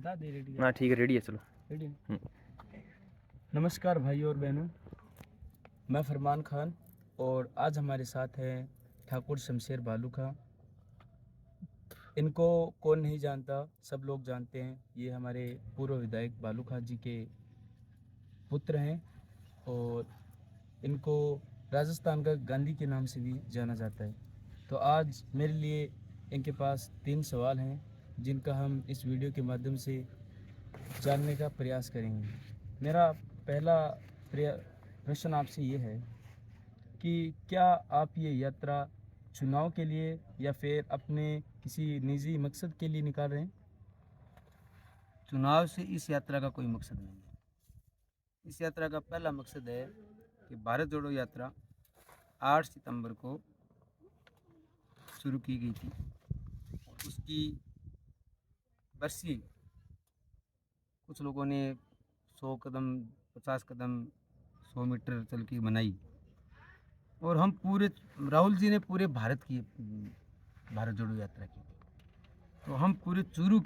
बता दे रेडी। हाँ ठीक है, रेडी है, चलो। रेडी। नमस्कार भाइयों और बहनों, मैं फरमान खान और आज हमारे साथ हैं ठाकुर शमशेर बालू खां। इनको कौन नहीं जानता, सब लोग जानते हैं। ये हमारे पूर्व विधायक बालू खां जी के पुत्र हैं और इनको राजस्थान का गांधी के नाम से भी जाना जाता है। तो आज मेरे लिए इनके पास 3 सवाल हैं जिनका हम इस वीडियो के माध्यम से जानने का प्रयास करेंगे। मेरा पहला प्रश्न आपसे ये है कि क्या आप ये यात्रा चुनाव के लिए या फिर अपने किसी निजी मकसद के लिए निकाल रहे हैं? चुनाव से इस यात्रा का कोई मकसद नहीं है। इस यात्रा का पहला मकसद है कि भारत जोड़ो यात्रा 8 सितंबर को शुरू की गई थी और उसकी बरसी कुछ लोगों ने 100 कदम, 50 कदम, 100 मीटर चल के बनाई और हम पूरे, राहुल जी ने पूरे भारत की भारत जोड़ो यात्रा की। तो हम पूरे चूरू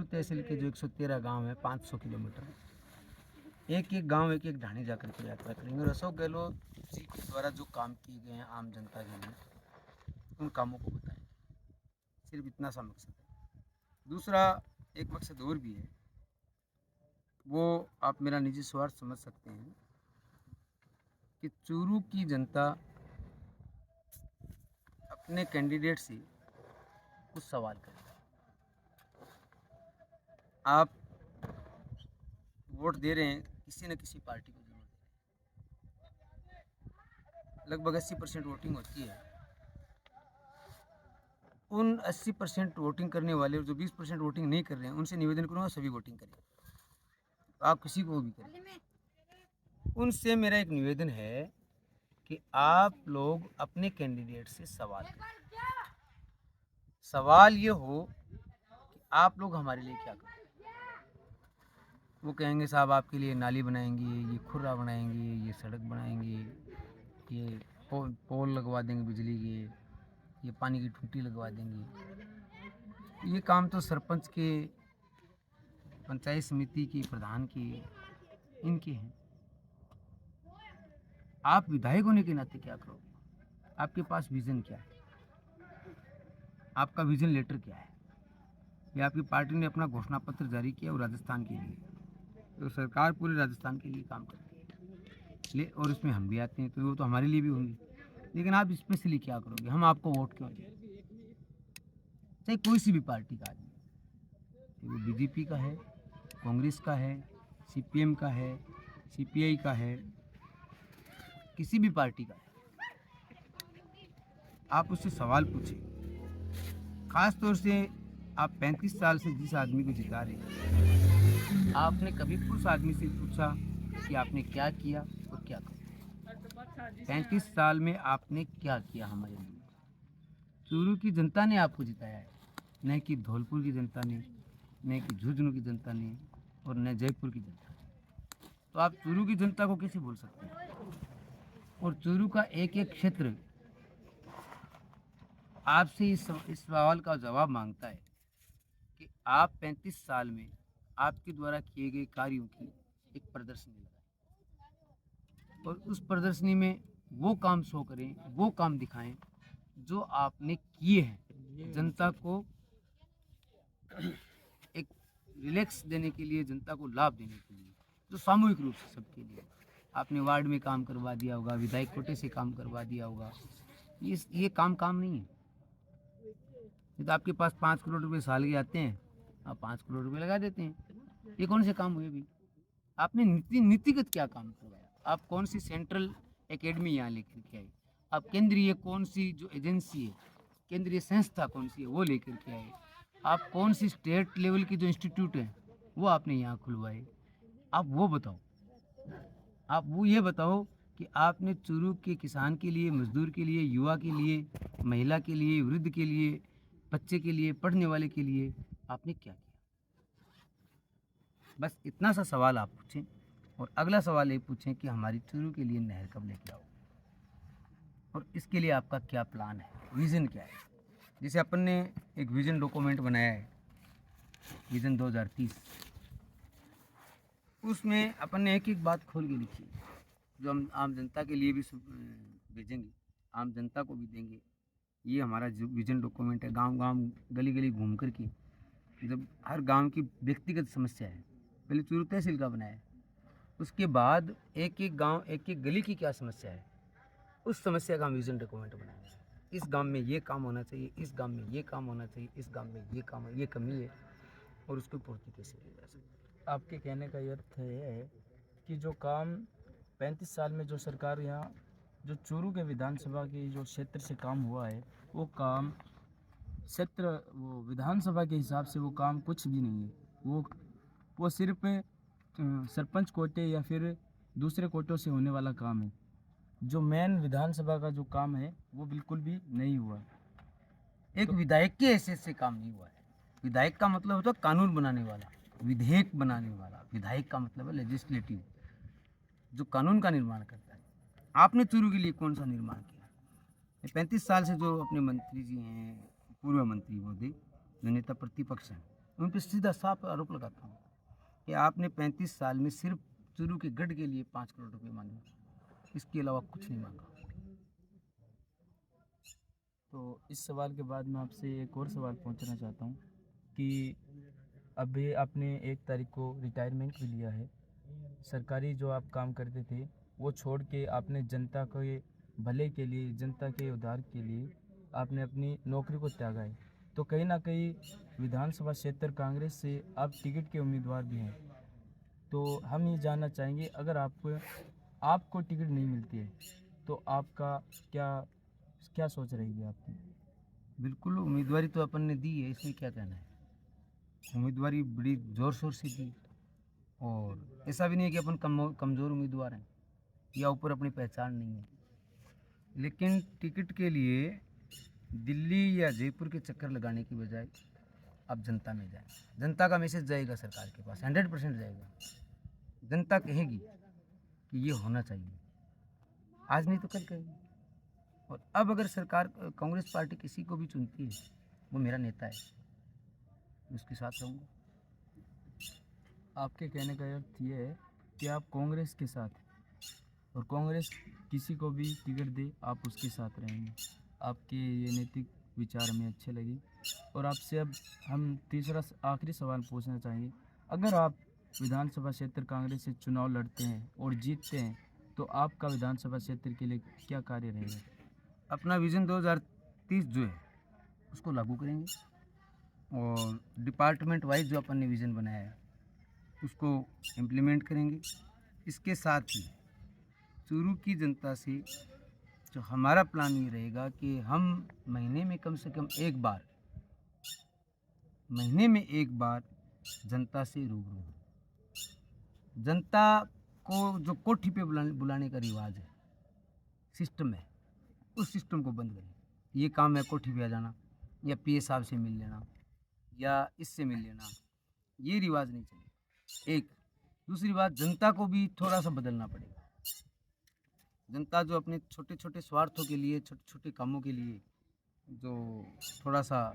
तहसील के जो 113 गांव है, 500 किलोमीटर, एक एक गांव, एक एक ढाणी जाकर के यात्रा करेंगे और अशोक गहलोत जी के द्वारा जो काम किए गए हैं आम जनता के लिए, उन कामों को बताएंगे। सिर्फ इतना सा मकसद है। दूसरा एक मकसद और भी है, वो आप मेरा निजी स्वार्थ समझ सकते हैं कि चूरू की जनता अपने कैंडिडेट से कुछ सवाल करे। आप वोट दे रहे हैं, किसी न किसी पार्टी को जरूर दे रहे हैं। लगभग 80% वोटिंग होती है। उन 80% वोटिंग करने वाले और जो 20% वोटिंग नहीं कर रहे हैं, उनसे निवेदन करूँगा सभी वोटिंग करें। आप किसी को भी करें। उनसे मेरा एक निवेदन है कि आप लोग अपने कैंडिडेट से सवाल करें। सवाल ये हो कि आप लोग हमारे लिए क्या करें। वो कहेंगे साहब आपके लिए नाली बनाएंगे, ये खुर्रा बनाएंगे, ये सड़क बनाएंगे, ये पोल लगवा देंगे बिजली के, ये पानी की टूटी लगवा देंगे। ये काम तो सरपंच के, पंचायत समिति के प्रधान के, इनके हैं। आप विधायक होने के नाते क्या करोगे? आपके पास विजन क्या है? आपका विजन लेटर क्या है? या आपकी पार्टी ने अपना घोषणा पत्र जारी किया और राजस्थान के लिए, तो सरकार पूरे राजस्थान के लिए काम करती है और उसमें हम भी आते हैं, तो वो तो हमारे लिए भी होंगे। लेकिन आप स्पेशली क्या करोगे? हम आपको वोट क्यों दें? चाहे कोई सी भी पार्टी का आदमी, वो बीजेपी का है, कांग्रेस का है, सीपीएम का है, सीपीआई का है, किसी भी पार्टी का है, आप उससे सवाल पूछें। खास तौर से आप 35 साल से जिस आदमी को जिता रहे हैं, आपने कभी उस आदमी से पूछा कि आपने क्या किया और क्या करा? 35 साल में आपने क्या किया हमारे लिए? चूरू की जनता ने आपको जिताया है, न कि धौलपुर की जनता ने, न कि झुंझुनू की जनता ने और न जयपुर की जनता ने। तो आप चूरू की जनता को कैसे भूल सकते हैं? और चूरू का एक एक क्षेत्र आपसे इस सवाल का जवाब मांगता है कि आप 35 साल में आपके द्वारा किए गए कार्यों की एक प्रदर्शनी लगाएं और उस प्रदर्शनी में वो काम शो करें, वो काम दिखाएं जो आपने किए हैं। जनता को एक रिलैक्स देने के लिए, जनता को लाभ देने के लिए, जो सामूहिक रूप से सबके लिए। आपने वार्ड में काम करवा दिया होगा, विधायक कोटे से काम करवा दिया होगा। ये काम नहीं है। तो आपके पास 5 करोड़ रुपए साल के आते हैं, आप 5 करोड़ रुपए लगा देते हैं। ये कौन से काम हुए भी? आपने नीतिगत क्या काम करवाया? आप कौन सी सेंट्रल एकेडमी यहाँ लेकर के आए? आप केंद्रीय कौन सी जो एजेंसी है, केंद्रीय संस्था कौन सी है, वो लेकर के आए? आप कौन सी स्टेट लेवल की जो इंस्टीट्यूट है वो आपने यहाँ खुलवाए? आप वो बताओ। आप वो ये बताओ कि आपने चूरू के किसान के लिए, मजदूर के लिए, युवा के लिए, महिला के लिए, वृद्ध के लिए, बच्चे के लिए, पढ़ने वाले के लिए आपने क्या किया? बस इतना सा सवाल आप पूछें और अगला सवाल ये पूछें कि हमारी चूरू के लिए नहर कब लेके आओ और इसके लिए आपका क्या प्लान है, विज़न क्या है। जैसे अपन ने एक विज़न डॉक्यूमेंट बनाया है विजन 2030, उसमें अपन ने एक एक बात खोल के लिखी है, जो हम आम जनता के लिए भी भेजेंगे, आम जनता को भी देंगे। ये हमारा जो विजन डॉक्यूमेंट है, गांव गांव गली गली घूम कर के जब हर गांव की व्यक्तिगत समस्या है, पहले चूरू तहसील का बनाया है, उसके बाद एक एक गांव एक एक गली की क्या समस्या है, उस समस्या का हम विजन डॉक्यूमेंट बनाएंगे। इस गांव में ये काम होना चाहिए, इस गांव में ये काम होना चाहिए, इस गांव में ये काम ये कमी है और उसकी पूर्ति कैसे की जा सकती है। आपके कहने का ये अर्थ है कि जो काम 35 साल में जो सरकार यहाँ जो चूरू के विधानसभा की जो क्षेत्र से काम हुआ है, वो काम क्षेत्र वो विधानसभा के हिसाब से वो काम कुछ भी नहीं है। वो सिर्फ सरपंच कोटे या फिर दूसरे कोटों से होने वाला काम है। जो मेन विधानसभा का जो काम है वो बिल्कुल भी नहीं हुआ। एक विधायक के हैसियत से काम नहीं हुआ है। विधायक का मतलब होता है कानून बनाने वाला, विधेयक बनाने वाला। विधायक का मतलब है लेजिस्लेटिव, जो कानून का निर्माण करता है। आपने चूरू के लिए कौन सा निर्माण किया? 35 साल से जो अपने मंत्री जी हैं, पूर्व मंत्री महोदय, जो नेता प्रतिपक्ष हैं, उन पर सीधा साफ आरोप लगाता हूँ कि आपने 35 साल में सिर्फ चूरू के गढ़ के लिए 5 करोड़ रुपये मांगे, इसके अलावा कुछ नहीं मांगा। तो इस सवाल के बाद मैं आपसे एक और सवाल पूछना चाहता हूँ कि अभी आपने 1 तारीख को रिटायरमेंट भी लिया है। सरकारी जो आप काम करते थे वो छोड़ के आपने जनता के भले के लिए, जनता के उद्धार के लिए आपने अपनी नौकरी को त्यागा है। तो कहीं ना कहीं विधानसभा क्षेत्र कांग्रेस से आप टिकट के उम्मीदवार भी हैं। तो हम ये जानना चाहेंगे, अगर आपको टिकट नहीं मिलती है तो आपका क्या क्या सोच रही है आपकी? बिल्कुल, उम्मीदवारी तो अपन ने दी है, इसमें क्या कहना है। उम्मीदवारी बड़ी ज़ोर शोर से दी, और ऐसा भी नहीं है कि अपन कमज़ोर उम्मीदवार हैं या ऊपर अपनी पहचान नहीं है। लेकिन टिकट के लिए दिल्ली या जयपुर के चक्कर लगाने की बजाय आप जनता में जाएं। जनता का मैसेज जाएगा सरकार के पास, 100% जाएगा। जनता कहेगी कि ये होना चाहिए, आज नहीं तो कल कहेगी। और अब अगर सरकार कांग्रेस पार्टी किसी को भी चुनती है, वो मेरा नेता है, मैं उसके साथ रहूँगा। आपके कहने का अर्थ ये है कि आप कांग्रेस के साथ हैं और कांग्रेस किसी को भी टिकट दे आप उसके साथ रहेंगे। आपके ये नैतिक विचार हमें अच्छे लगे। और आपसे अब हम तीसरा आखिरी सवाल पूछना चाहेंगे, अगर आप विधानसभा क्षेत्र कांग्रेस से चुनाव लड़ते हैं और जीतते हैं तो आपका विधानसभा क्षेत्र के लिए क्या कार्य रहेगा? अपना विजन 2030 जो है उसको लागू करेंगे और डिपार्टमेंट वाइज जो अपन ने विज़न बनाया है उसको इम्प्लीमेंट करेंगे। इसके साथ ही चूरू की जनता से जो हमारा प्लान ये रहेगा कि हम महीने में कम से कम एक बार जनता से रूबरू हों। जनता को जो कोठी पे बुलाने का रिवाज है, सिस्टम है, उस सिस्टम को बंद करें। ये काम है कोठी पे आ जाना या पीए साहब से मिल लेना या इससे मिल लेना, ये रिवाज नहीं चलेगा। एक दूसरी बात, जनता को भी थोड़ा सा बदलना पड़ेगा। जनता जो अपने छोटे छोटे स्वार्थों के लिए, छोटे छोटे कामों के लिए जो थोड़ा सा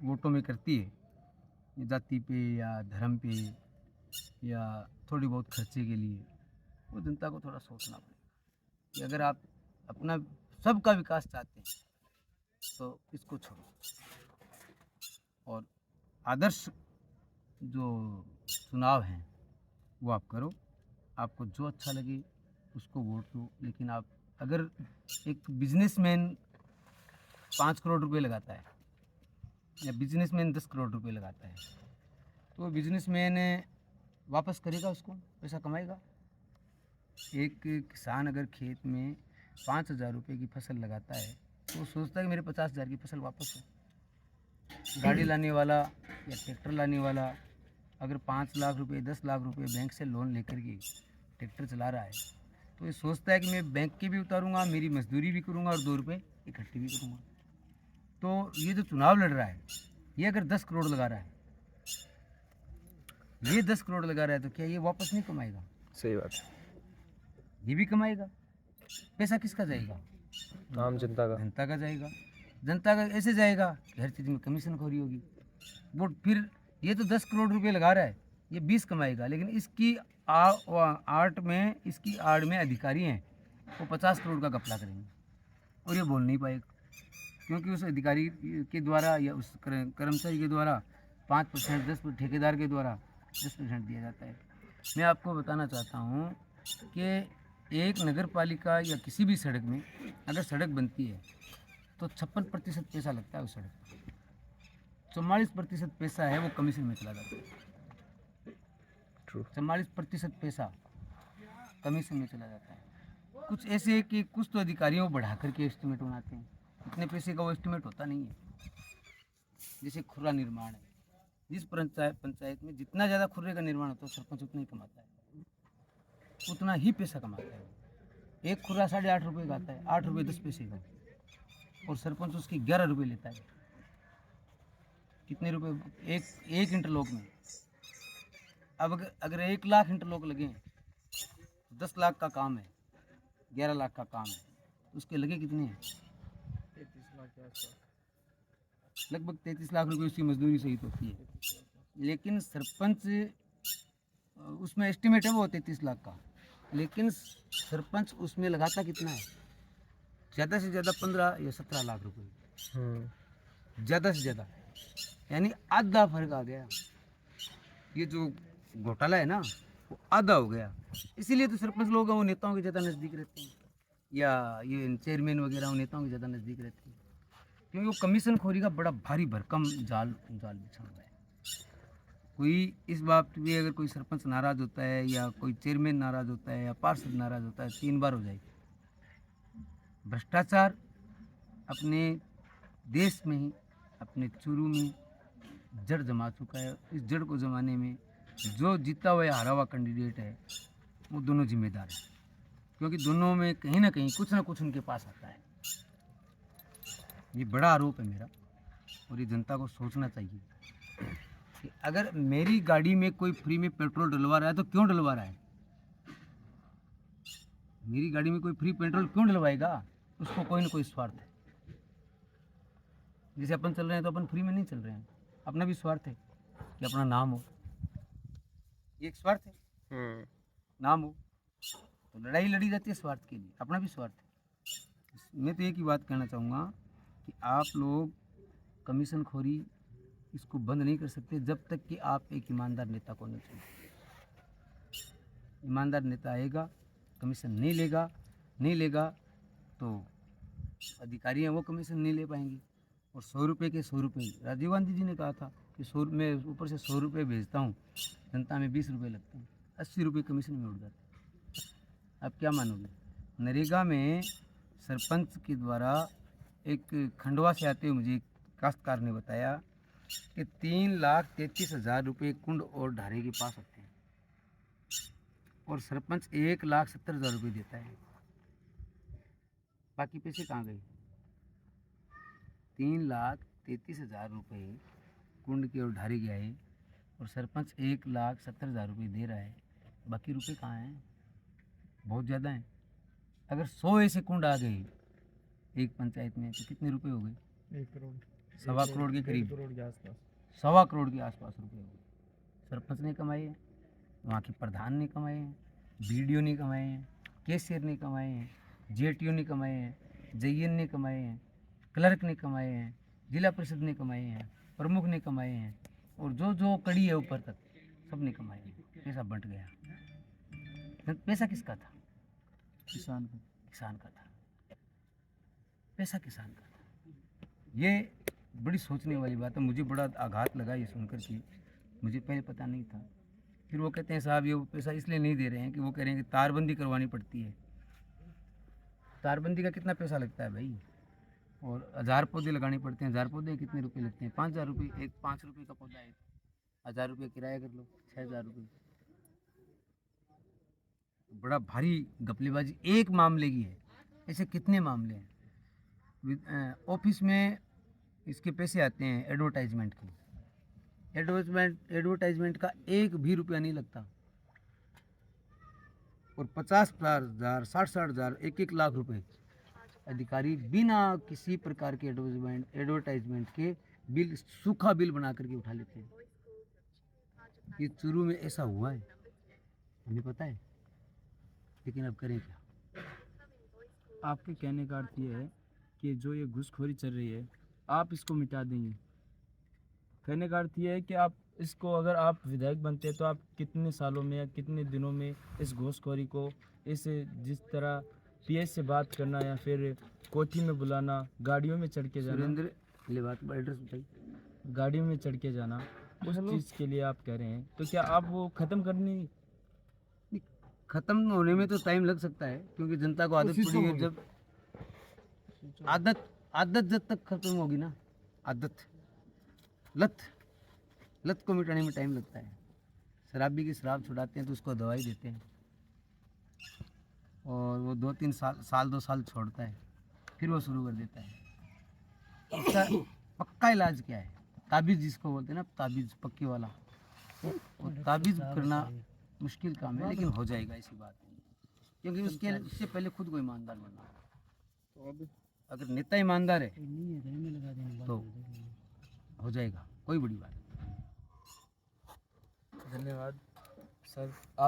वोटों में करती है, जाति पे या धर्म पे या थोड़ी बहुत खर्चे के लिए, वो जनता को थोड़ा सोचना पड़ेगा कि अगर आप अपना सबका विकास चाहते हैं तो इसको छोड़ो और आदर्श जो चुनाव हैं वो आप करो। आपको जो अच्छा लगे उसको वोट दो। लेकिन आप अगर एक बिजनेसमैन 5 करोड़ रुपए लगाता है या बिजनेसमैन 10 करोड़ रुपए लगाता है, तो बिजनेसमैन वापस करेगा, उसको पैसा कमाएगा। एक किसान अगर खेत में 5,000 रुपये की फसल लगाता है तो वो सोचता है कि मेरे 50,000 की फसल वापस हो। गाड़ी लाने वाला या ट्रैक्टर लाने वाला अगर 5 लाख रुपए 10 लाख रुपए बैंक से लोन लेकर के ट्रैक्टर चला रहा है तो ये सोचता है कि मैं बैंक की भी उतारूंगा, मेरी मजदूरी भी करूंगा और 2 रुपये इकट्ठे भी करूंगा। तो ये जो चुनाव लड़ रहा है, ये अगर 10 करोड़ लगा रहा है, ये 10 करोड़ लगा रहा है, तो क्या ये वापस नहीं कमाएगा? सही बात है। ये भी कमाएगा। पैसा किसका जाएगा? आम जनता का। जनता का जाएगा। जनता का ऐसे जाएगा कि हर चीज़ में कमीशन खोरी होगी। वो फिर ये तो 10 करोड़ रुपए लगा रहा है, ये 20 कमाएगा, लेकिन इसकी आर्ट में, इसकी आड़ में अधिकारी हैं, वो 50 करोड़ का घपला करेंगे और ये बोल नहीं पाएगा, क्योंकि उस अधिकारी के द्वारा या उस कर्मचारी के द्वारा 5%, 10%, ठेकेदार के द्वारा 10% दिया जाता है। मैं आपको बताना चाहता हूँ कि एक नगर पालिका या किसी भी सड़क में अगर सड़क बनती है तो 56% पैसा लगता है उस सड़क पर, 44% पैसा है वो कमीशन में चला जाता है। ट्रू। 44% पैसा कमीशन में चला जाता है। कुछ ऐसे है कि कुछ तो अधिकारियों को बढ़ा करके एस्टिमेट बनाते हैं, इतने पैसे का वो एस्टिमेट होता नहीं है। जैसे खुर्रा निर्माण है, जिस पंचायत में जितना ज़्यादा खुर्रे का निर्माण होता है सरपंच उतना ही कमाता है, उतना ही पैसा कमाता है। एक खुर्रा 8.5 रुपये का आता है, 8 रुपये 10 पैसे का, और सरपंच उसकी 11 रुपये लेता है। कितने रुपए एक इंटरलॉक में? अब अगर 1 लाख इंटरलॉक लगे तो 10 लाख का काम है, 11 लाख का काम है, तो उसके लगे कितने हैं? 33 लाख के आसपास। लगभग 33 लाख रुपए उसकी मजदूरी सहित होती है। लेकिन सरपंच, उसमें एस्टिमेट है वो 33 लाख का, लेकिन सरपंच उसमें लगाता कितना है? ज़्यादा से ज़्यादा 15 या 17 लाख रुपए, ज़्यादा से ज़्यादा, यानी आधा फर्क आ गया। ये जो घोटाला है ना वो आधा हो गया। इसीलिए तो सरपंच लोग हैं वो नेताओं के ज़्यादा नज़दीक रहते हैं, या ये चेयरमैन वगैरह वो नेताओं के ज़्यादा नज़दीक रहते हैं, क्योंकि वो कमीशन खोरी का बड़ा भारी भरकम जाल बिछा हुआ है। कोई इस बात पे अगर कोई सरपंच नाराज़ होता है या कोई चेयरमैन नाराज़ होता है या पार्षद नाराज़ होता है, 3 बार हो जाएगी। भ्रष्टाचार अपने देश में ही, अपने चूरू में जड़ जमा चुका है। इस जड़ को जमाने में जो जीता हुआ या हारा हुआ कैंडिडेट है वो दोनों जिम्मेदार हैं, क्योंकि दोनों में कहीं ना कुछ उनके पास आता है। ये बड़ा आरोप है मेरा, और ये जनता को सोचना चाहिए कि अगर मेरी गाड़ी में कोई फ्री में पेट्रोल डलवा रहा है तो क्यों डलवा रहा है? मेरी गाड़ी में कोई फ्री पेट्रोल क्यों डलवाएगा? उसको कोई ना कोई स्वार्थ है। जैसे अपन चल रहे हैं तो अपन फ्री में नहीं चल रहे हैं, अपना भी स्वार्थ है कि अपना नाम हो, ये एक स्वार्थ है, नाम हो, तो लड़ाई लड़ी जाती है स्वार्थ के लिए, अपना भी स्वार्थ है। मैं तो एक ही बात कहना चाहूँगा कि आप लोग कमीशन खोरी इसको बंद नहीं कर सकते जब तक कि आप एक ईमानदार नेता को नहीं चुनते। ईमानदार नेता आएगा, कमीशन नहीं लेगा तो अधिकारी हैं वो कमीशन नहीं ले पाएंगे। और 100 रुपये के 100 रुपये, राजीव गांधी जी ने कहा था कि 100 में ऊपर से 100 रुपये भेजता हूँ, जनता में 20 रुपये लगते हैं, 80 रुपये कमीशन में उड़ जाते हैं। आप क्या मानोगे? नरेगा में सरपंच के द्वारा एक खंडवा से आते हुए मुझे एक काश्तकार ने बताया कि 3,33,000 रुपये कुंड और ढारे के पास होते हैं, और सरपंच 1,70,000 रुपये देता है। बाकी पैसे कहाँ गए? 3,33,000 रुपये कुंड के और ढारे के आए, और सरपंच 1,70,000 रुपये दे रहा है। बाकी रुपये कहाँ हैं? बहुत ज़्यादा हैं। अगर 100 ऐसे कुंड आ गए एक पंचायत में तो कितने रुपए हो गए? 1 करोड़, 1.25 करोड़ के करीब, 1 करोड़ के आसपास, 1.25 करोड़ के आसपास रुपए हो गए। सरपंच ने कमाए हैं, वहाँ के प्रधान ने कमाए हैं, बीडीओ ने कमाए हैं, कैशियर ने कमाए हैं, जेटीओ ने कमाए हैं, जेईएन ने कमाए हैं, क्लर्क ने कमाए हैं, जिला परिषद ने कमाए हैं, प्रमुख ने कमाए हैं, और जो कड़ी है ऊपर तक सब ने कमाए हैं। पैसा बंट गया। पैसा किसका था? किसान का था। पैसा किसान का था। ये बड़ी सोचने वाली बात है। मुझे बड़ा आघात लगा ये सुनकर कि मुझे पहले पता नहीं था। फिर वो कहते हैं साहब ये वो पैसा इसलिए नहीं दे रहे हैं कि वो कह रहे हैं कि तारबंदी करवानी पड़ती है। तारबंदी का कितना पैसा लगता है भाई? और 1000 पौधे लगाने पड़ते हैं। 1000 पौधे कितने रुपए लगते हैं? 5,000 रुपये। एक 5 रुपये का पौधा है, 1000 रुपये किराया कर लो, 6,000 रुपये। बड़ा भारी गपलेबाजी एक मामले की है। ऐसे कितने मामले हैं? ऑफिस में इसके पैसे आते हैं एडवर्टाइजमेंट के। एडवर्टाइजमेंट का 1 भी रुपया नहीं लगता, और 50,000, 60,000, 1-1 लाख रुपए अधिकारी बिना किसी प्रकार के एडवर्टाइजमेंट के बिल, सूखा बिल बना करके उठा लेते हैं। ये शुरू में ऐसा हुआ है, हमें पता है, लेकिन अब करें क्या? आपके कहने का अर्थ ये है कि जो ये घूसखोरी चल रही है आप इसको मिटा देंगे। कहने का अर्थ ये है कि आप इसको, अगर आप विधायक बनते हैं तो आप कितने सालों में या कितने दिनों में इस घूसखोरी को, इस जिस तरह पीएस से बात करना या फिर कोठी में बुलाना, गाड़ियों में चढ़ के जाना, सुरेंद्र, ले बात पर एड्रेस बताइए। गाड़ियों में चढ़ के जाना, उस चीज़ के लिए आप कह रहे हैं, तो क्या आप वो ख़त्म करनी? खत्म होने में तो टाइम लग सकता है, क्योंकि जनता को आदत पड़ी है। जब आदत जब तक खत्म होगी ना, लत को मिटाने में टाइम लगता है। शराबी की शराब छुड़ाते हैं तो उसको दवाई देते हैं, और वो 2-3 साल 2 साल छोड़ता है, फिर वो शुरू कर देता है। इसका पक्का इलाज क्या है? ताबीज़ जिसको बोलते हैं ना, ताबीज़ पक्के वाला, वो ताबीज़ करना मुश्किल काम है, लेकिन हो जाएगा, ऐसी बात नहीं। क्योंकि उससे पहले खुद को ईमानदार बनना है। अगर नेता ईमानदार है तो हो जाएगा, कोई बड़ी बात नहीं। धन्यवाद सर। आप